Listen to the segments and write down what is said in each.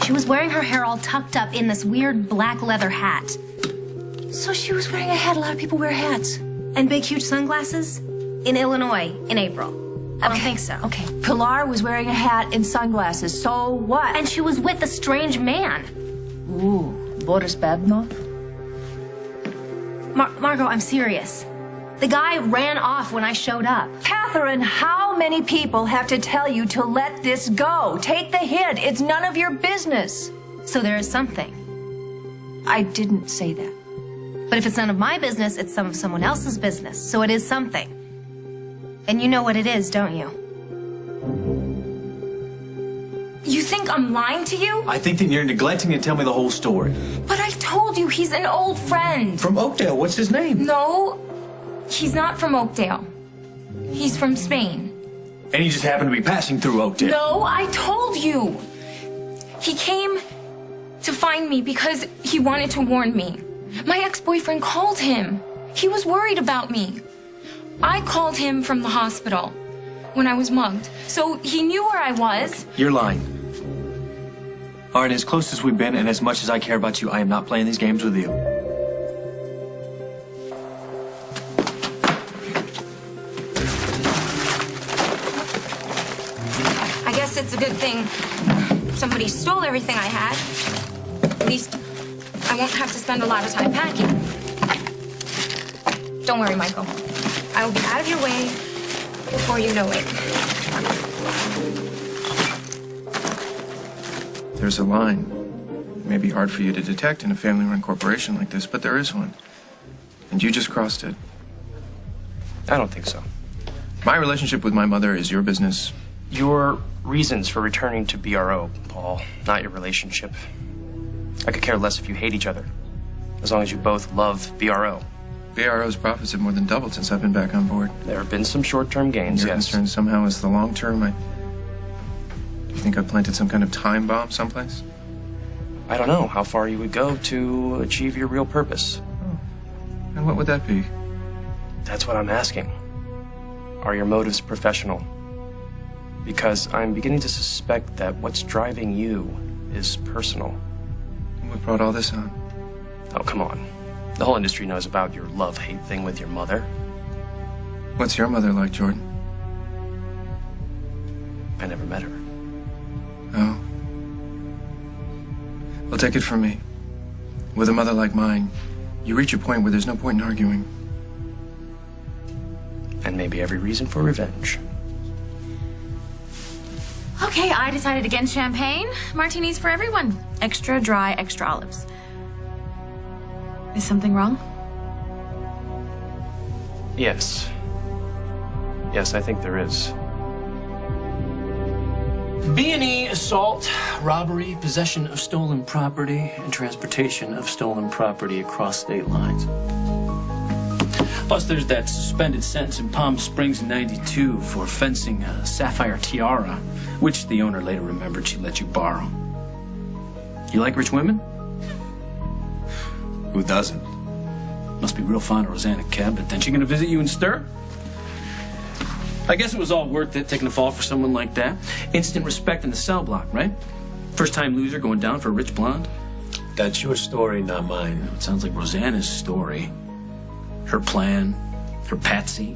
She was wearing her hair all tucked up in this weird black leather hat. So she was wearing a hat. A lot of people wear hats. And big, huge sunglasses? In Illinois, in April. I don't think so. Okay. Pilar was wearing a hat and sunglasses. So what? And she was with a strange man. Ooh, Boris Babnov? Margot, I'm serious. The guy ran off when I showed up. Catherine, how many people have to tell you to let this go? Take the hint. It's none of your business. So there is something. I didn't say that. But if it's none of my business, it's some of someone else's business. So it is something. And you know what it is, don't you? You think I'm lying to you? I think that you're neglecting to tell me the whole story. But I told you he's an old friend. From Oakdale, what's his name? No, he's not from Oakdale. He's from Spain. And he just happened to be passing through Oakdale. No, I told you. He came to find me because he wanted to warn me. My ex-boyfriend called him. He was worried about me. I called him from the hospital when I was mugged, so he knew where I was. You're lying. All right, as close as we've been and as much as I care about you, I am not playing these games with you. I guess it's a good thing somebody stole everything I had. At least I won't have to spend a lot of time packing. Don't worry, Michael. I will be out of your way before you know it. There's a line. It may be hard for you to detect in a family-run corporation like this, but there is one. And you just crossed it. I don't think so. My relationship with my mother is your business. Your reasons for returning to BRO, Paul, not your relationship. I could care less if you hate each other, as long as you both love BRO. BRO's profits have more than doubled since I've been back on board. There have been some short-term gains, Your yes. concern somehow is the long-term. You think I planted some kind of time bomb someplace? I don't know how far you would go to achieve your real purpose. Oh. And what would that be? That's what I'm asking. Are your motives professional? Because I'm beginning to suspect that what's driving you is personal. And what brought all this on? Oh, come on. The whole industry knows about your love-hate thing with your mother. What's your mother like, Jordan? I never met her. Oh. Well, take it from me. With a mother like mine, you reach a point where there's no point in arguing. And maybe every reason for revenge. Okay, I decided against champagne. Martinis for everyone. Extra dry, extra olives. Is something wrong? Yes. Yes, I think there is. B&E, assault, robbery, possession of stolen property, and transportation of stolen property across state lines. Plus, there's that suspended sentence in Palm Springs in '92 for fencing a sapphire tiara, which the owner later remembered she let you borrow. You like rich women? Who doesn't? Must be real fond of Rosanna Keb, but then she gonna visit you in stir? I guess it was all worth it, taking a fall for someone like that. Instant respect in the cell block, right? First-time loser going down for a rich blonde. That's your story, not mine. It sounds like Rosanna's story. Her plan, her patsy.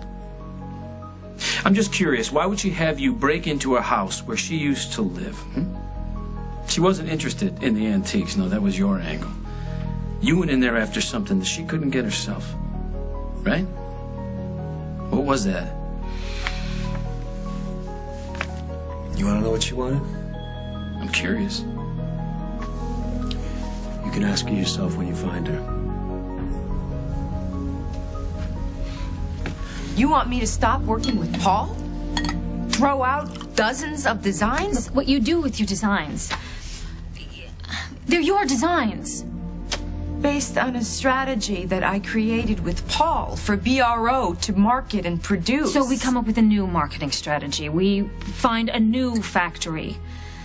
I'm just curious, why would she have you break into a house where she used to live? She wasn't interested in the antiques. No, that was your angle. You went in there after something that she couldn't get herself. Right? What was that? You want to know what she wanted? I'm curious. You can ask her yourself when you find her. You want me to stop working with Paul? Throw out dozens of designs? Look, what you do with your designs. They're your designs. Based on a strategy that I created with Paul for BRO to market and produce. So we come up with a new marketing strategy. We find a new factory.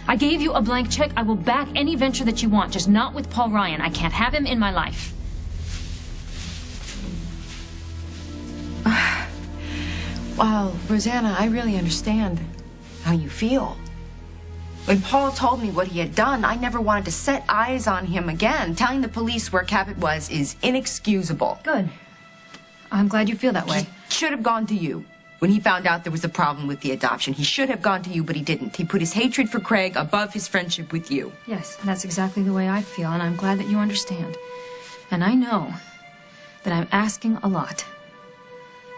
I gave you a blank check. I will back any venture that you want, just not with Paul Ryan. I can't have him in my life. Well, Rosanna, I really understand how you feel. When Paul told me what he had done, I never wanted to set eyes on him again. Telling the police where Cabot was is inexcusable. Good. I'm glad you feel that way. He should have gone to you. When he found out there was a problem with the adoption, he should have gone to you, but he didn't. He put his hatred for Craig above his friendship with you. Yes, that's exactly the way I feel, and I'm glad that you understand. And I know that I'm asking a lot.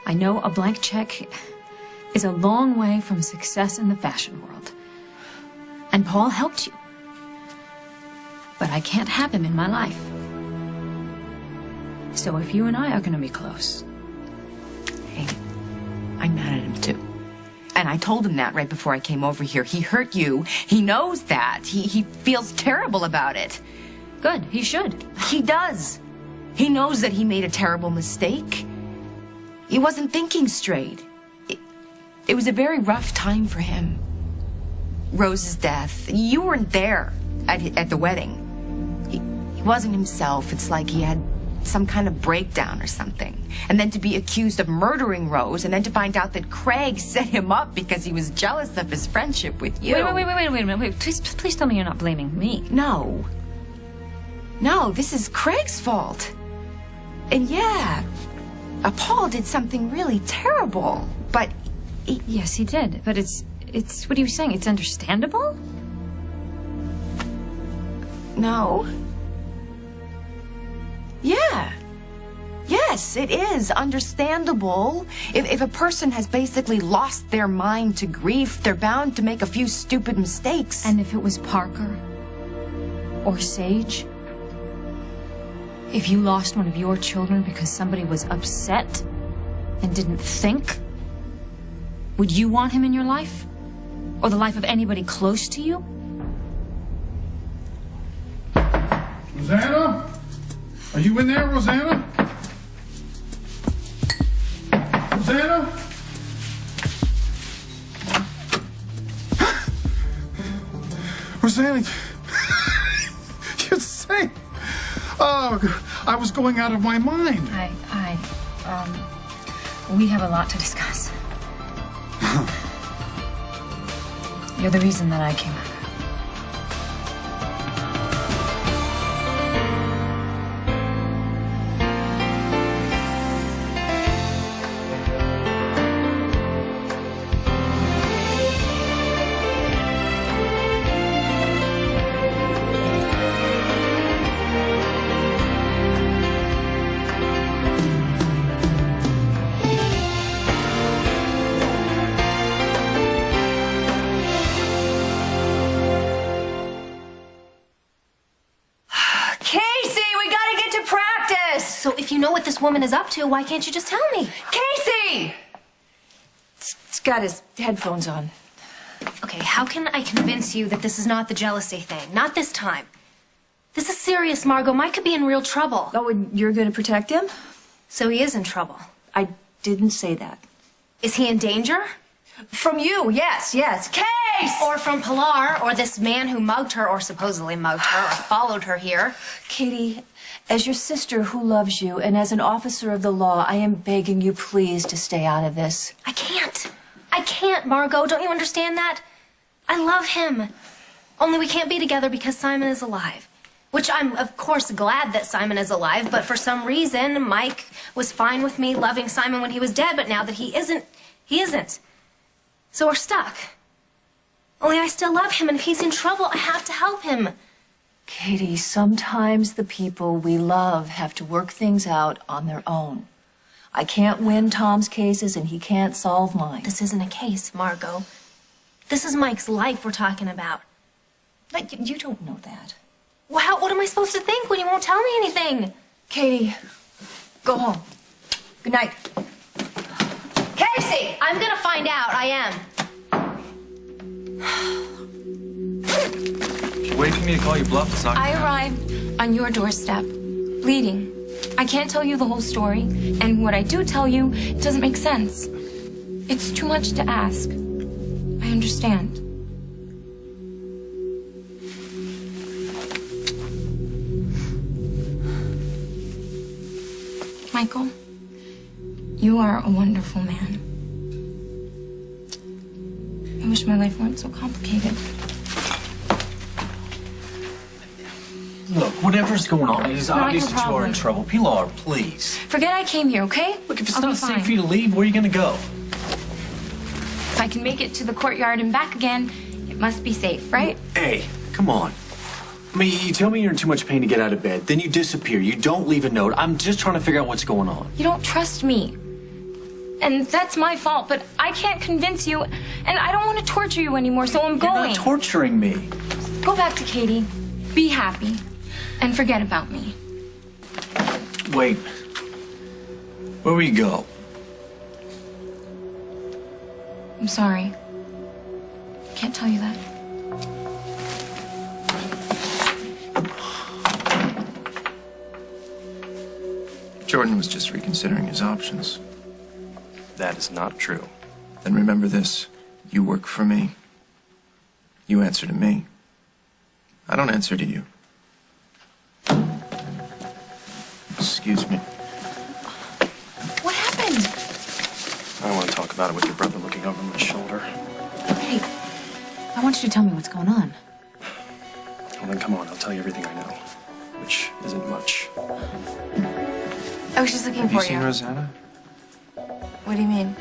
I know a blank check is a long way from success in the fashion world. And Paul helped you. But I can't have him in my life. So if you and I are going to be close... Hey, I'm mad at him too. And I told him that right before I came over here. He hurt you. He knows that. He feels terrible about it. Good, he should. He does. He knows that he made a terrible mistake. He wasn't thinking straight. It was a very rough time for him. Rose's death. You weren't there at the wedding. He wasn't himself. It's like he had some kind of breakdown or something. And then to be accused of murdering Rose, and then to find out that Craig set him up because he was jealous of his friendship with you. Wait a minute. Please tell me you're not blaming me. No, this is Craig's fault. And yeah, Paul did something really terrible, but... Yes, he did, but it's, what are you saying? It's understandable? No. Yeah. Yes, it is understandable. If a person has basically lost their mind to grief, they're bound to make a few stupid mistakes. And if it was Parker or Sage, if you lost one of your children because somebody was upset and didn't think, would you want him in your life? Or the life of anybody close to you? Rosanna? Are you in there, Rosanna? Rosanna? Rosanna, you're safe. Oh, I was going out of my mind. We have a lot to discuss. You're the reason that I came out. So if you know what this woman is up to, why can't you just tell me? Casey! He's got his headphones on. Okay, how can I convince you that this is not the jealousy thing? Not this time. This is serious, Margot. Mike could be in real trouble. Oh, and you're going to protect him? So he is in trouble. I didn't say that. Is he in danger? From you, yes. Case! Or from Pilar, or this man who mugged her, or supposedly mugged her, or followed her here. Katie, as your sister who loves you, and as an officer of the law, I am begging you please to stay out of this. I can't, Margot. Don't you understand that? I love him. Only we can't be together because Simon is alive. Which I'm, of course, glad that Simon is alive, but for some reason, Mike was fine with me loving Simon when he was dead, but now that he isn't. So we're stuck. Only I still love him, and if he's in trouble, I have to help him. Katie, sometimes the people we love have to work things out on their own. I can't win Tom's cases, and he can't solve mine. This isn't a case, Margot. This is Mike's life we're talking about. You don't know that. Well, what am I supposed to think when you won't tell me anything? Katie, go home. Good night. Casey! I'm gonna find out. I am. Wait for me to call you bluff. It's not I gonna happen. arrived on your doorstep, bleeding. I can't tell you the whole story, and what I do tell you doesn't make sense. It's too much to ask. I understand. Michael, you are a wonderful man. I wish my life weren't so complicated. Look, whatever's going on, it is Not obvious your that you are in problem. trouble. Pilar, please. Forget I came here, okay? Look, if it's I'll be not safe fine. for you to leave, where are you going to go? If I can make it to the courtyard and back again, it must be safe, right? Hey, come on. I mean, you tell me you're in too much pain to get out of bed, then you disappear. You don't leave a note. I'm just trying to figure out what's going on. You don't trust me. And that's my fault, but I can't convince you, and I don't want to torture you anymore, so I'm You're going. not torturing me. Go back to Katie, be happy, and forget about me. Wait. Where will you go? I'm sorry. Can't tell you that. Jordan was just reconsidering his options. That is not true. Then remember this. You work for me. You answer to me. I don't answer to you. Excuse me. What happened? I don't want to talk about it with your brother looking over my shoulder. Hey, I want you to tell me what's going on. Well, then come on, I'll tell you everything I know. Which isn't much. I was just looking Have you for seen you. Rosanna? What do you mean?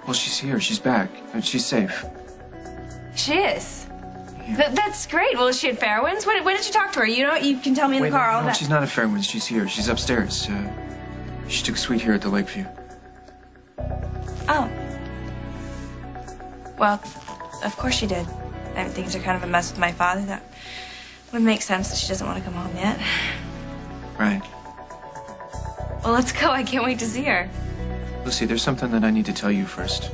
Well, she's here. She's back. And she's safe. She is. Yeah. That's great. Well, is she at Fairwinds? When did you talk to her? You know, you can tell me in the car all no, that. she's not at Fairwinds. She's here. She's upstairs. She took a suite here at the Lakeview. Oh. Well, of course she did. I mean, things are kind of a mess with my father. That would make sense that she doesn't want to come home yet. Right. Well, let's go. I can't wait to see her. Lucy, there's something that I need to tell you first.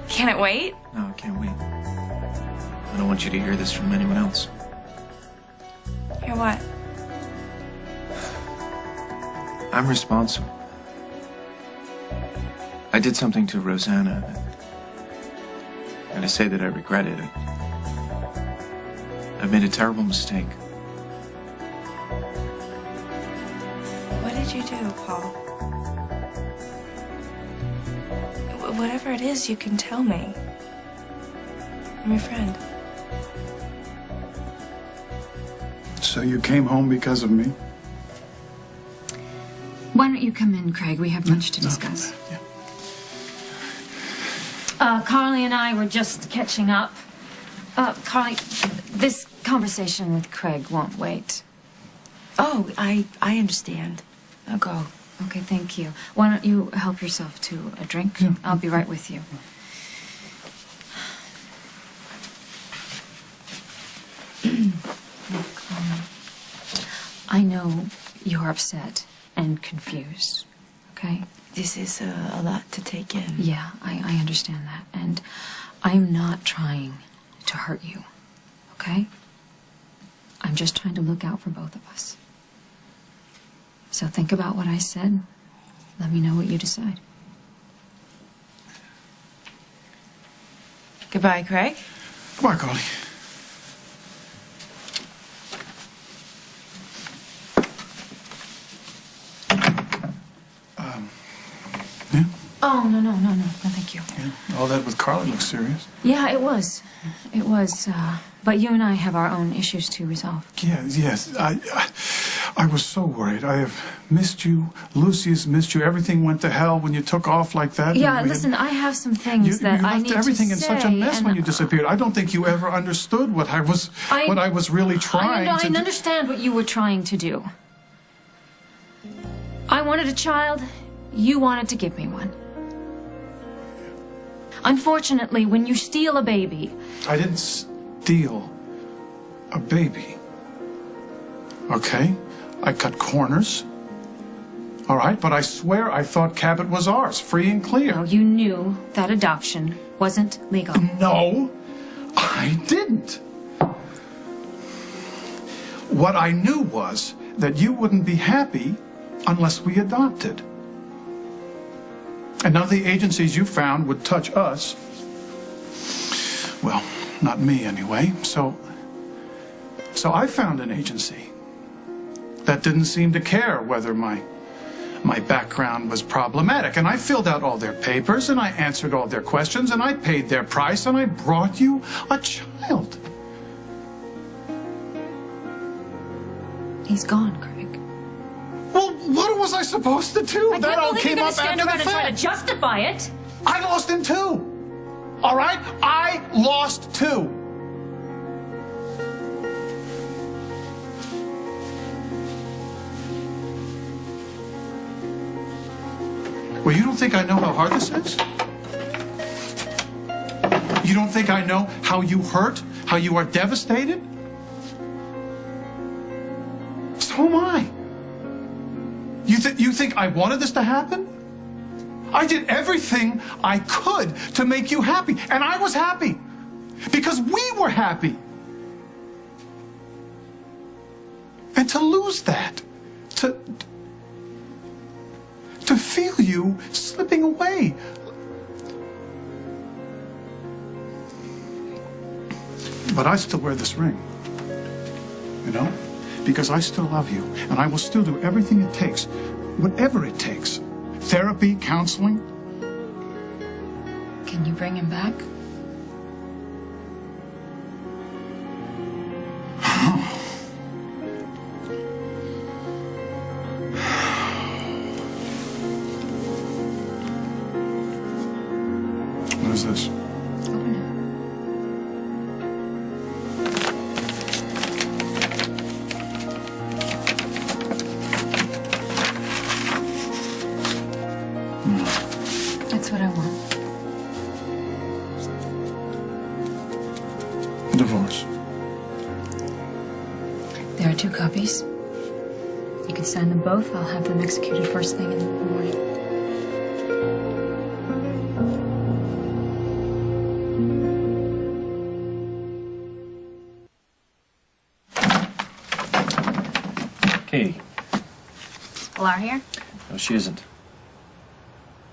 Can it wait? No, I can't wait. I don't want you to hear this from anyone else. Hear what? I'm responsible. I did something to Rosanna. And I say that I regret it. I've made a terrible mistake. What did you do, Paul? Whatever it is, you can tell me. I'm your friend. So you came home because of me? Why don't you come in, Craig? We have much to discuss. Yeah. Carly and I were just catching up. Carly, this conversation with Craig won't wait. Oh, I understand. I'll go. Okay, thank you. Why don't you help yourself to a drink? Yeah. I'll be right with you. Look, I know you're upset and confused, okay? This is a lot to take in. Yeah, I understand that. And I'm not trying to hurt you, okay? I'm just trying to look out for both of us. So think about what I said. Let me know what you decide. Goodbye, Craig. Come on, Carly. Yeah? Oh, no, thank you. Yeah. All that with Carly looks serious. Yeah, it was. It was, but you and I have our own issues to resolve. Yes. I was so worried. I have missed you. Lucy has missed you. Everything went to hell when you took off like that. Yeah, We listen, I have some things you that I left need everything to in say. such a mess and when you disappeared. I don't think you ever understood what I was really trying I to do. understand what you were trying to do. I wanted a child. You wanted to give me one. Unfortunately, when you steal a baby... I didn't steal a baby. Okay? I cut corners. All right, but I swear I thought Cabot was ours, free and clear. No, you knew that adoption wasn't legal. No, I didn't. What I knew was that you wouldn't be happy unless we adopted. And none of the agencies you found would touch us. Well, not me anyway. So I found an agency that didn't seem to care whether my background was problematic. And I filled out all their papers, and I answered all their questions, and I paid their price, and I brought you a child. He's gone, Craig. Well, what was I supposed to do? I That can't all believe you're came gonna up stand after around the and try to fact. justify it. I lost him too. All right? I lost too. Well, you don't think I know how hard this is? You don't think I know how you hurt? How you are devastated? So am I. You think I wanted this to happen? I did everything I could to make you happy, and I was happy because we were happy. And to lose that, to feel you slipping away. But I still wear this ring, you know, because I still love you, and I will still do everything it takes, whatever it takes. Therapy, counseling. Can you bring him back? What is this? Open it. That's what I want. Divorce. There are 2 copies. You can sign them both. I'll have them executed first thing in the morning. Katie. Pilar here? No, she isn't.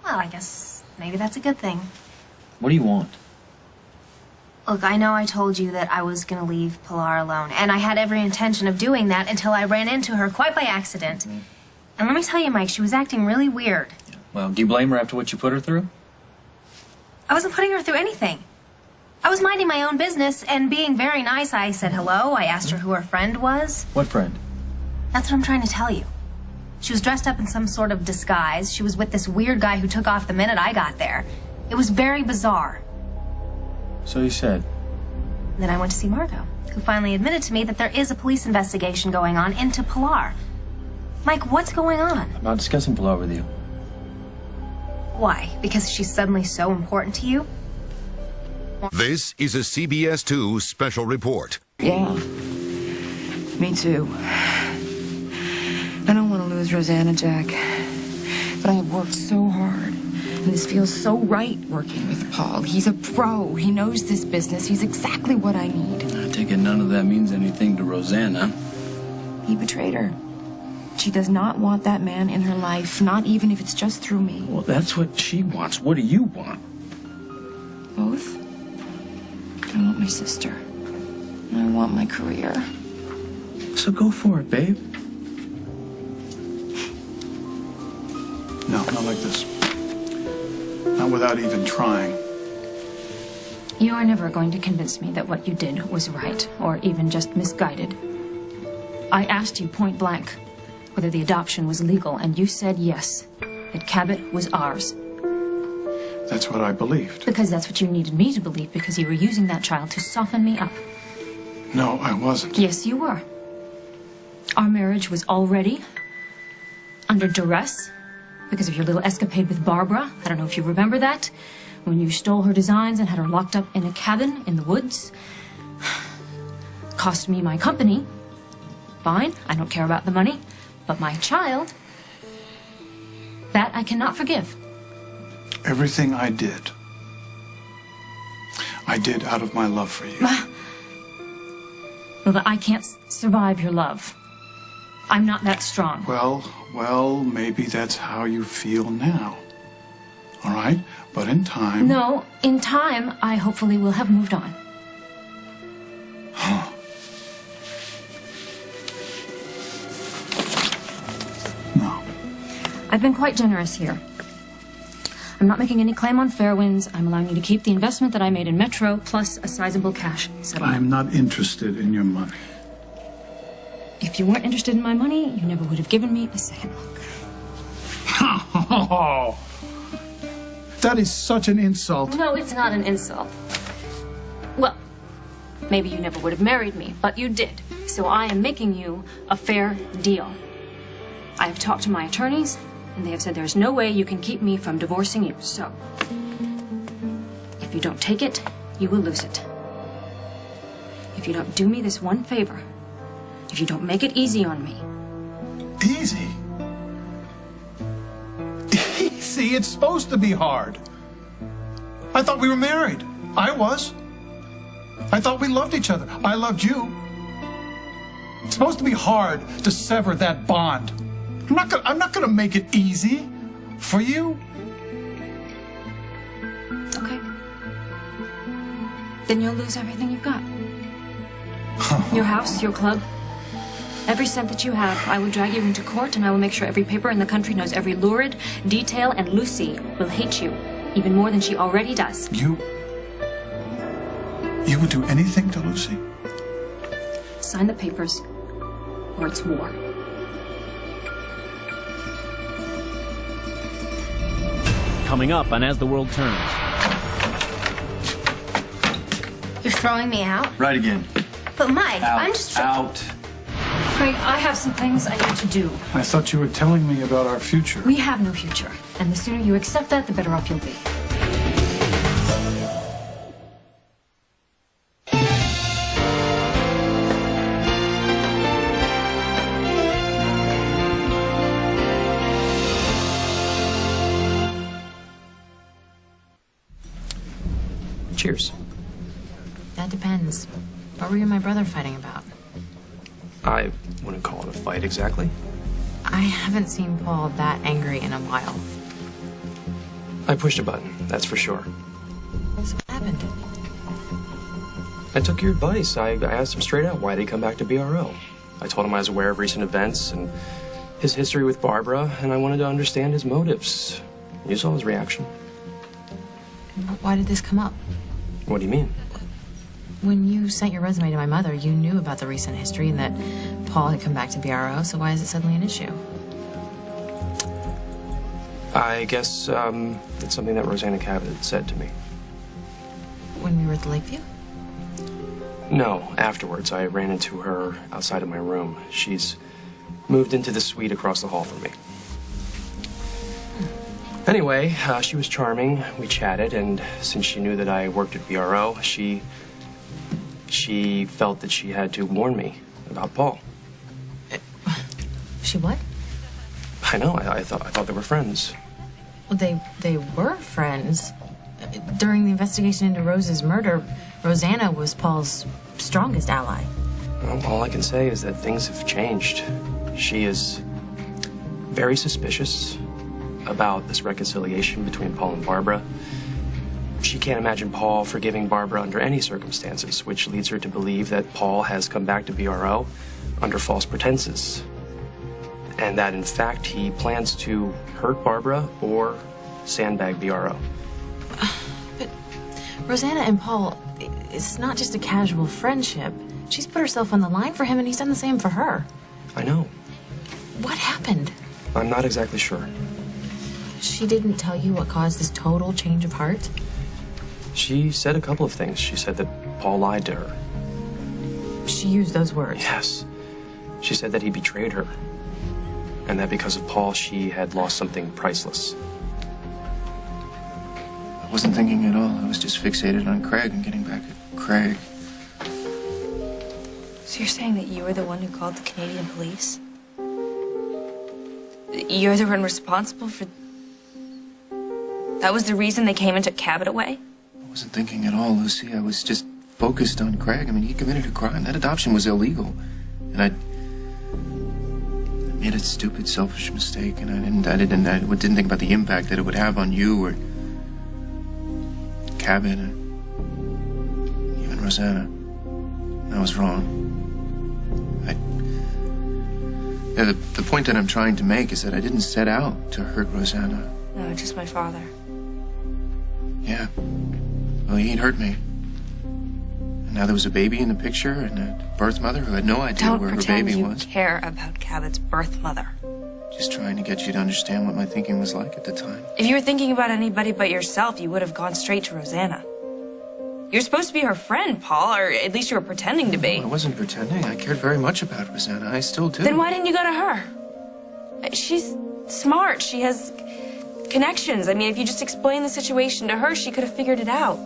Well, I guess maybe that's a good thing. What do you want? Look, I know I told you that I was going to leave Pilar alone, and I had every intention of doing that until I ran into her quite by accident. And let me tell you, Mike, she was acting really weird. Well, do you blame her after what you put her through? I wasn't putting her through anything. I was minding my own business and being very nice. I said hello. I asked her who her friend was. What friend? That's what I'm trying to tell you. She was dressed up in some sort of disguise. She was with this weird guy who took off the minute I got there. It was very bizarre. So you said. Then I went to see Margot, who finally admitted to me that there is a police investigation going on into Pilar. Mike, what's going on? I'm not discussing Pilar with you. Why? Because she's suddenly so important to you? This is a CBS 2 special report. Yeah, me too. I don't want to lose Rosanna, Jack. But I have worked so hard. And this feels so right working with Paul. He's a pro. He knows this business. He's exactly what I need. I take it none of that means anything to Rosanna. He betrayed her. She does not want that man in her life, not even if it's just through me. Well, that's what she wants. What do you want? Both? I want my sister. And I want my career. So go for it, babe. No, not like this. Not without even trying. You are never going to convince me that what you did was right, or even just misguided. I asked you point blank whether the adoption was legal, and you said yes, that Cabot was ours. That's what I believed. Because that's what you needed me to believe, because you were using that child to soften me up. No, I wasn't. Yes, you were. Our marriage was already under duress because of your little escapade with Barbara. I don't know if you remember that. When you stole her designs and had her locked up in a cabin in the woods. Cost me my company. Fine, I don't care about the money. But my child, that I cannot forgive. Everything I did out of my love for you. Well, I can't survive your love. I'm not that strong. Well, maybe that's how you feel now. All right? But in time... No, in time, I hopefully will have moved on. Huh. No. I've been quite generous here. I'm not making any claim on Fairwinds. I'm allowing you to keep the investment that I made in Metro, plus a sizable cash settlement. I'm not interested in your money. If you weren't interested in my money, you never would have given me a second look. Oh, that is such an insult. No, it's not an insult. Well, maybe you never would have married me, but you did. So I am making you a fair deal. I have talked to my attorneys, and they have said there's no way you can keep me from divorcing you. So, if you don't take it, you will lose it. If you don't do me this one favor, if you don't make it easy on me. Easy? Easy? It's supposed to be hard. I thought we were married. I was. I thought we loved each other. I loved you. It's supposed to be hard to sever that bond. I'm not gonna make it easy for you. Okay. Then you'll lose everything you've got. Your house, your club, every cent that you have. I will drag you into court, and I will make sure every paper in the country knows every lurid detail, and Lucy will hate you even more than she already does. You would do anything to Lucy? Sign the papers, or it's war. Coming up on As the World Turns. You're throwing me out? Right again. But Mike, I'm just... Out. Craig, I have some things I need to do. I thought you were telling me about our future. We have no future, and the sooner you accept that, the better off you'll be. Cheers. That depends. What were you and my brother fighting about? I wouldn't call it a fight exactly. I haven't seen Paul that angry in a while. I pushed a button, that's for sure. So what happened? I took your advice. I asked him straight out why did he come back to BRO. I told him I was aware of recent events and his history with Barbara, and I wanted to understand his motives. You saw his reaction. Why did this come up? What do you mean? When you sent your resume to my mother, you knew about the recent history and that Paul had come back to BRO, so why is it suddenly an issue? I guess it's something that Rosanna Cabot had said to me. When we were at the Lakeview? No, afterwards. I ran into her outside of my room. She's moved into the suite across the hall from me. Anyway, she was charming. We chatted, and since she knew that I worked at BRO, she felt that she had to warn me about Paul. She what? I know. I thought they were friends. Well, they were friends. During the investigation into Rose's murder, Rosanna was Paul's strongest ally. Well, all I can say is that things have changed. She is very suspicious about this reconciliation between Paul and Barbara. She can't imagine Paul forgiving Barbara under any circumstances, which leads her to believe that Paul has come back to BRO under false pretenses. And that, in fact, he plans to hurt Barbara or sandbag BRO. But Rosanna and Paul, it's not just a casual friendship. She's put herself on the line for him, and he's done the same for her. I know. What happened? I'm not exactly sure. She didn't tell you what caused this total change of heart? She said a couple of things. She said that Paul lied to her. She used those words? Yes. She said that he betrayed her. And that because of Paul, she had lost something priceless. I wasn't thinking at all. I was just fixated on Craig and getting back at Craig. So you're saying that you were the one who called the Canadian police? You're the one responsible for... That was the reason they came and took Cabot away? I wasn't thinking at all, Lucy. I was just focused on Craig. I mean, he committed a crime. That adoption was illegal. And I made a stupid, selfish mistake, and I didn't think about the impact that it would have on you or Cabot or even Rosanna. I was wrong. The point that I'm trying to make is that I didn't set out to hurt Rosanna. No, just my father. Yeah. Well, he'd hurt me. And Now there was a baby in the picture and a birth mother who had no idea Don't where her pretend baby you was. care about Cabot's birth mother. Just trying to get you to understand what my thinking was like at the time. If you were thinking about anybody but yourself, you would have gone straight to Rosanna. You're supposed to be her friend, Paul, or at least you were pretending to be. I wasn't pretending. I cared very much about Rosanna. I still do. Then why didn't you go to her? She's smart. She has connections. I mean, if you just explained the situation to her, she could have figured it out.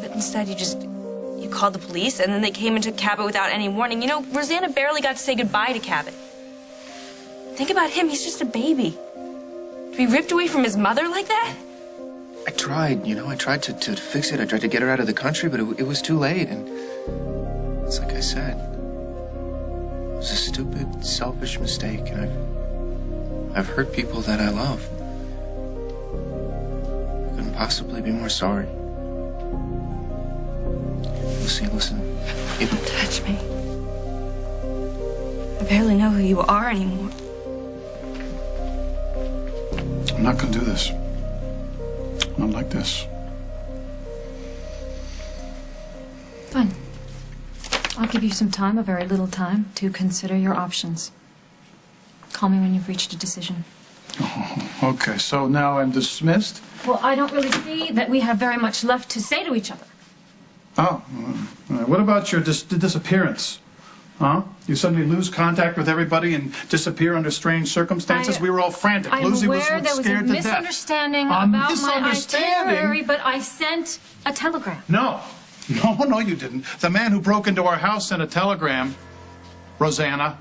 But instead, you called the police, and then they came and took Cabot without any warning. You know, Rosanna barely got to say goodbye to Cabot. Think about him. He's just a baby. To be ripped away from his mother like that? I tried, I tried to fix it. I tried to get her out of the country, but it was too late. And it's like I said, it was a stupid, selfish mistake. And I've hurt people that I love. I couldn't possibly be more sorry. Lucy, listen. Don't touch me. I barely know who you are anymore. I'm not going to do this. Not like this. Fine. I'll give you some time, a very little time, to consider your options. Call me when you've reached a decision. Oh, okay, so now I'm dismissed? Well, I don't really see that we have very much left to say to each other. Oh, what about your disappearance? Huh? You suddenly lose contact with everybody and disappear under strange circumstances? We were all frantic. I'm Lucy aware was there was a scared to death. misunderstanding A about my misunderstanding? itinerary, but I sent a telegram. No, you didn't. The man who broke into our house sent a telegram, Rosanna.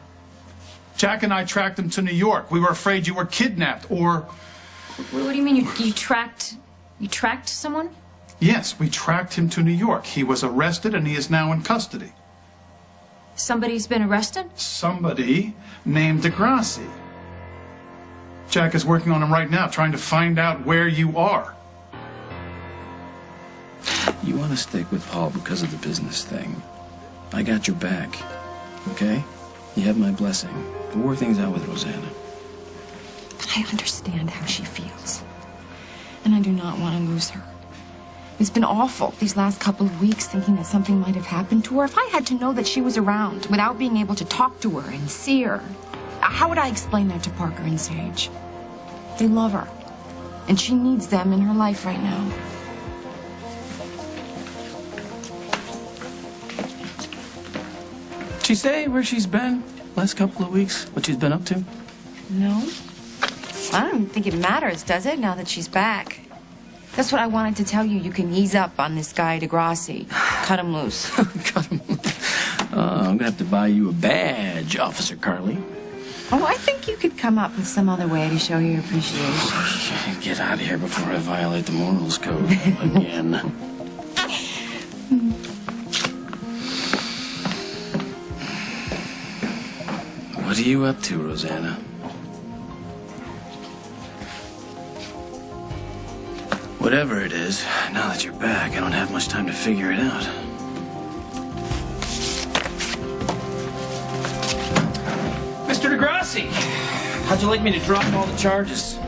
Jack and I tracked him to New York. We were afraid you were kidnapped, or... What do you mean you tracked someone? Yes, we tracked him to New York. He was arrested and he is now in custody. Somebody's been arrested? Somebody named Degrassi. Jack is working on him right now, trying to find out where you are. You want to stick with Paul because of the business thing. I got your back, okay? You have my blessing. We'll work things out with Rosanna. But I understand how she feels. And I do not want to lose her. It's been awful these last couple of weeks thinking that something might have happened to her. If I had to know that she was around without being able to talk to her and see her, how would I explain that to Parker and Sage? They love her, and she needs them in her life right now. Did she say where she's been last couple of weeks? What she's been up to? No. I don't think it matters, does it, now that she's back? That's what I wanted to tell you. You can ease up on this guy, Degrassi. Cut him loose. Cut him loose. I'm gonna have to buy you a badge, Officer Carly. Oh, I think you could come up with some other way to show your appreciation. Get out of here before I violate the morals code again. What are you up to, Rosanna? Whatever it is, now that you're back, I don't have much time to figure it out. Mr. Degrassi, how'd you like me to drop all the charges?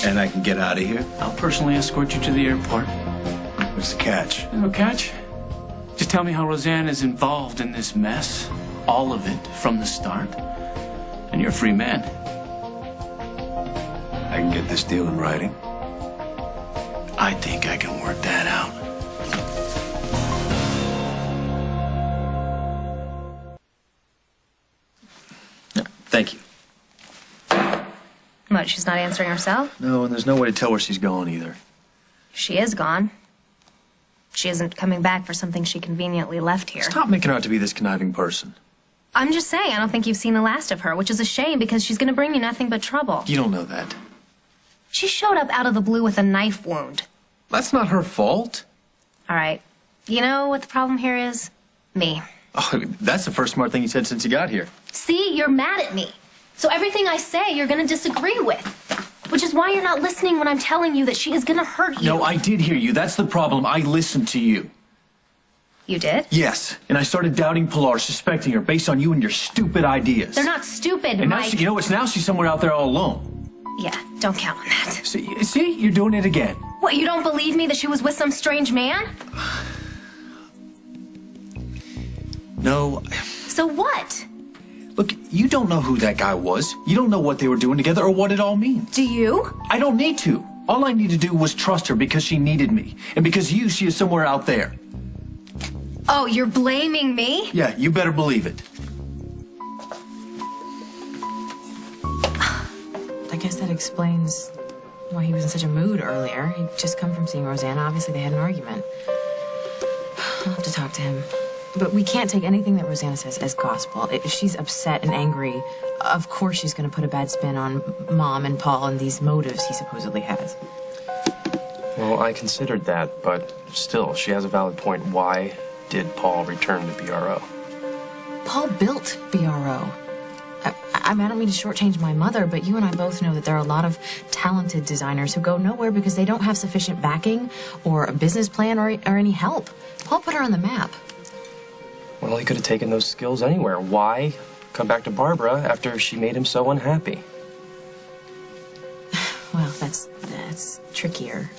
And I can get out of here? I'll personally escort you to the airport. What's the catch? No catch. Just tell me how Roseanne is involved in this mess. All of it from the start. And you're a free man. I can get this deal in writing. I think I can work that out. Thank you. What, she's not answering herself? No, and there's no way to tell where she's going either. She is gone. She isn't coming back for something she conveniently left here. Stop making her out to be this conniving person. I'm just saying, I don't think you've seen the last of her, which is a shame because she's going to bring you nothing but trouble. You don't know that. She showed up out of the blue with a knife wound. That's not her fault. All right. You know what the problem here is? Me. Oh, that's the first smart thing you said since you got here. See, you're mad at me. So everything I say, you're going to disagree with. Which is why you're not listening when I'm telling you that she is going to hurt you. No, I did hear you. That's the problem. I listened to you. You did? Yes, and I started doubting Pilar, suspecting her based on you and your stupid ideas. They're not stupid, and now Mike. now she's somewhere out there all alone. Yeah, don't count on that. See, you're doing it again. What, you don't believe me that she was with some strange man? No. So what? Look, you don't know who that guy was. You don't know what they were doing together or what it all means. Do you? I don't need to. All I need to do was trust her because she needed me. And because she is somewhere out there. Oh, you're blaming me? Yeah, you better believe it. I guess that explains why he was in such a mood earlier. He'd just come from seeing Rosanna. Obviously, they had an argument. I'll have to talk to him. But we can't take anything that Rosanna says as gospel. If she's upset and angry, of course she's going to put a bad spin on Mom and Paul and these motives he supposedly has. Well, I considered that, but still, she has a valid point. Why did Paul return to BRO? Paul built BRO. I mean, I don't mean to shortchange my mother, but you and I both know that there are a lot of talented designers who go nowhere because they don't have sufficient backing or a business plan or any help. Paul put her on the map. Well, he could have taken those skills anywhere. Why come back to Barbara after she made him so unhappy? Well, that's trickier.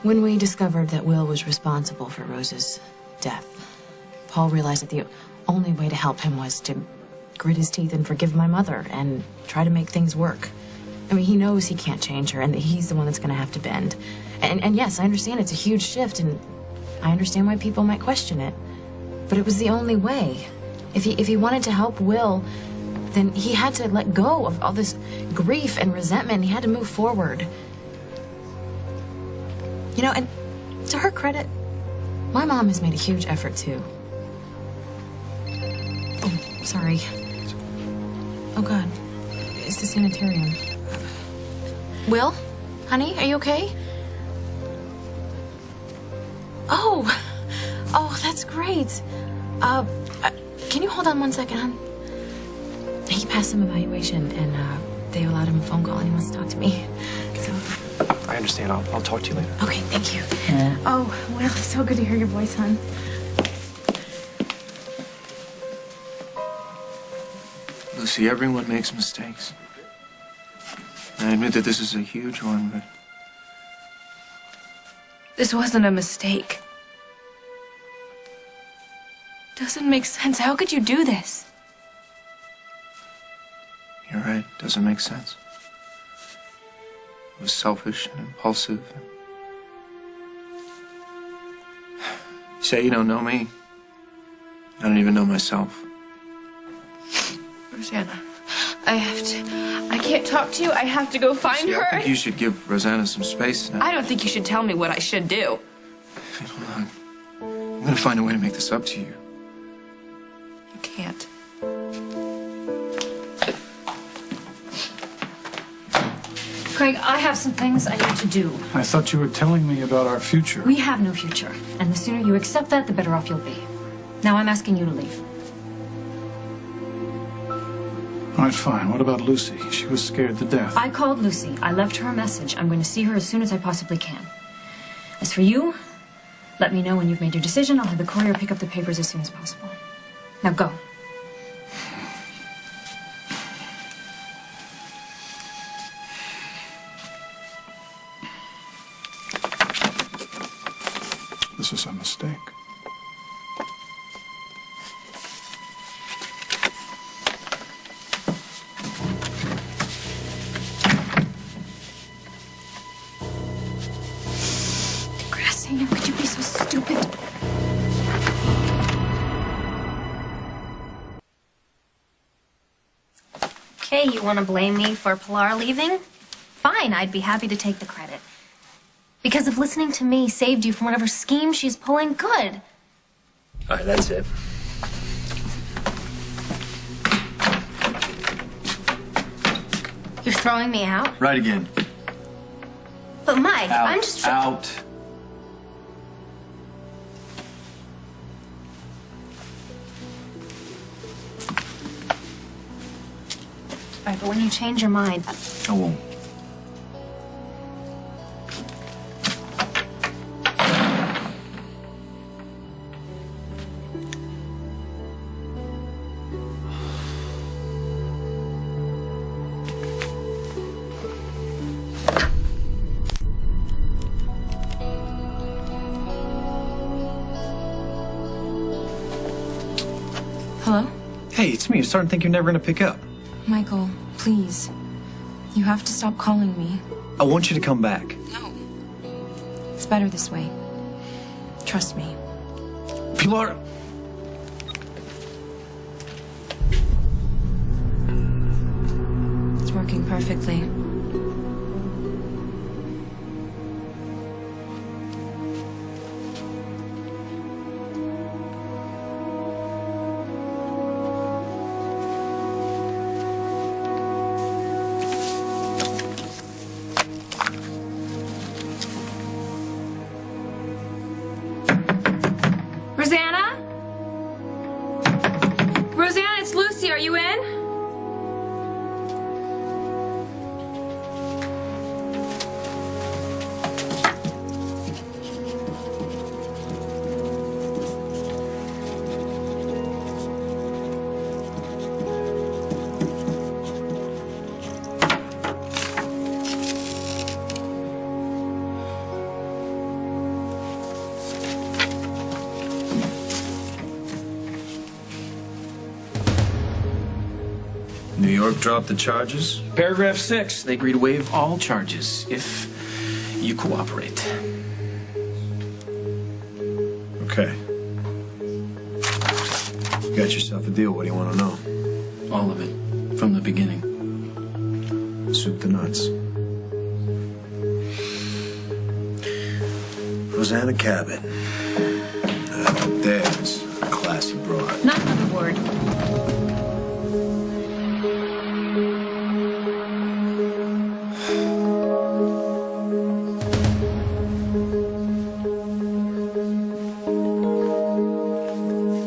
When we discovered that Will was responsible for Rose's death, Paul realized that the only way to help him was to grit his teeth and forgive my mother and try to make things work. I mean, he knows he can't change her and that he's the one that's going to have to bend. And yes, I understand it's a huge shift, and I understand why people might question it. But it was the only way. If he wanted to help Will, then he had to let go of all this grief and resentment. He had to move forward. You know, and to her credit, my mom has made a huge effort too. Oh, sorry. Oh God, it's the sanitarium. Will, honey, are you okay? Oh, that's great. Can you hold on 1 second, hon? He passed some evaluation, and they allowed him a phone call, and he wants to talk to me. So. I understand. I'll talk to you later. Okay, thank you. Yeah. Oh, well, it's so good to hear your voice, hon. Lucy, everyone makes mistakes. I admit that this is a huge one, but... This wasn't a mistake. Doesn't make sense. How could you do this? You're right. Doesn't make sense. It was selfish and impulsive. You say you don't know me. I don't even know myself. Rosanna, I can't talk to you. I have to go find her. I think you should give Rosanna some space now. I don't think you should tell me what I should do. Hold on. I'm gonna find a way to make this up to you. You can't. Craig, I have some things I need to do. I thought you were telling me about our future. We have no future, and the sooner you accept that, the better off you'll be. Now I'm asking you to leave. All right, fine. What about Lucy? She was scared to death. I called Lucy. I left her a message. I'm going to see her as soon as I possibly can. As for you, let me know when you've made your decision. I'll have the courier pick up the papers as soon as possible. Now go. This is a mistake. Grassy, could you be so stupid? Okay, you want to blame me for Pilar leaving? Fine, I'd be happy to take the credit. Because if listening to me saved you from whatever scheme she's pulling, good. All right, that's it. You're throwing me out? Right again. But Mike, Out. I'm just... Out. All right, but when you change your mind... I won't. Hello? Hey, it's me. I'm starting to think you're never going to pick up. Michael, please. You have to stop calling me. I want you to come back. No. It's better this way. Trust me. Pilar! It's working perfectly. Rosanna? Rosanna, it's Lucy. Are you in? New York dropped the charges. Paragraph 6, they agree to waive all charges if you cooperate. Okay. You got yourself a deal. What do you want to know? All of it, from the beginning. Soup to nuts. Rosanna Cabot. There's a classy broad. Not another word.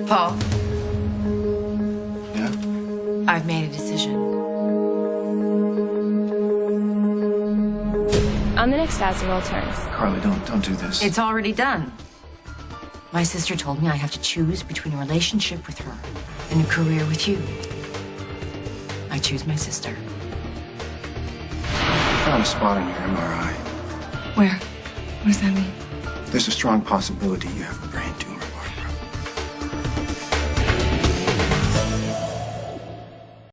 Paul, Yeah? I've made a decision. I'm the next as the world turns. Carly, don't do this. It's already done. My sister told me I have to choose between a relationship with her and a career with you. I choose my sister. I found a spot on your MRI. Where? What does that mean? There's a strong possibility you have a brain tumor.